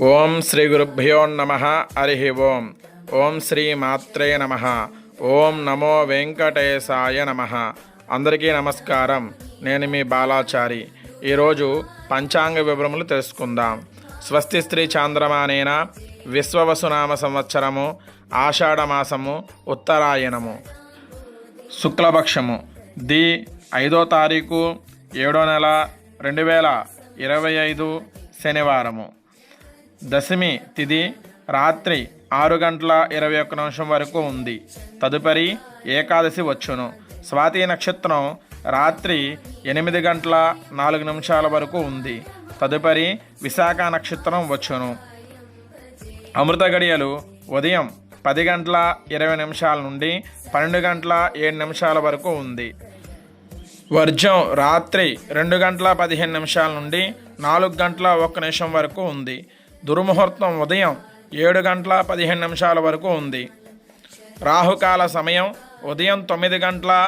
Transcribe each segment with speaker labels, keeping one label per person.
Speaker 1: ఓం శ్రీ గురుభ్యో నమః. హరి ఓం. ఓం శ్రీ మాత్రే నమః. ఓం నమో వెంకటేశాయ నమః. అందరికీ నమస్కారం. నేను మీ బాలాచారి. ఈరోజు పంచాంగ వివరములు తెలుసుకుందాం. స్వస్తి స్త్రీ చాంద్రమానేన విశ్వవసునామ సంవత్సరము ఆషాఢమాసము ఉత్తరాయణము శుక్లపక్షము ది 5వ తారీఖు 7వ నెల 2025 శనివారము. దశమి తిథి రాత్రి 6:21 వరకు ఉంది. తదుపరి ఏకాదశి వచ్చును. స్వాతి నక్షత్రం రాత్రి 8:04 వరకు ఉంది. తదుపరి విశాఖ నక్షత్రం వచ్చును. అమృత గడియలు ఉదయం 10:20 నుండి 12:07 వరకు ఉంది. వర్జం రాత్రి 2:15 నుండి 4:01 వరకు ఉంది. దుర్ముహూర్తం ఉదయం 7:15 వరకు ఉంది. రాహుకాల సమయం ఉదయం 9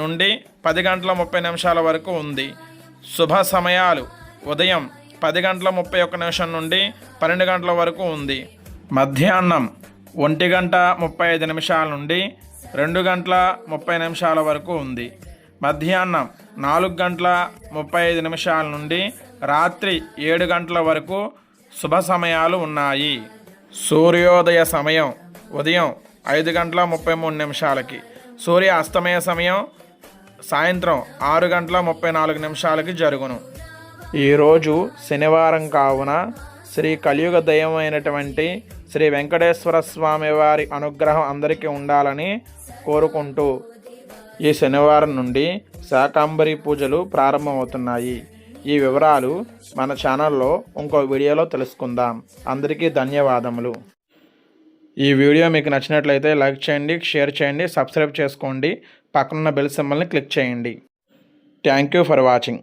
Speaker 1: నుండి 10:30 వరకు ఉంది. శుభ సమయాలు ఉదయం 10:31 నుండి 12 వరకు ఉంది. మధ్యాహ్నం 1:35 నుండి 2:30 వరకు ఉంది. మధ్యాహ్నం 4:35 నుండి రాత్రి 7 గంటల వరకు శుభ సమయాలు ఉన్నాయి. సూర్యోదయ సమయం ఉదయం 5:33. సూర్య అస్తమయ సమయం సాయంత్రం 6:34 జరుగును. ఈరోజు శనివారం కావున శ్రీ కలియుగ దైవమైనటువంటి శ్రీ వెంకటేశ్వర స్వామి వారి అనుగ్రహం అందరికీ ఉండాలని కోరుకుంటూ ఈ శనివారం నుండి శాకాంబరి పూజలు ప్రారంభమవుతున్నాయి. ఈ వివరాలు మన ఛానల్లో ఇంకో వీడియోలో తెలుసుకుందాం. అందరికీ ధన్యవాదములు. ఈ వీడియో మీకు నచ్చినట్లయితే లైక్ చేయండి, షేర్ చేయండి, సబ్స్క్రైబ్ చేసుకోండి. పక్కనున్న బెల్ సింబల్ని క్లిక్ చేయండి. Thank you for watching.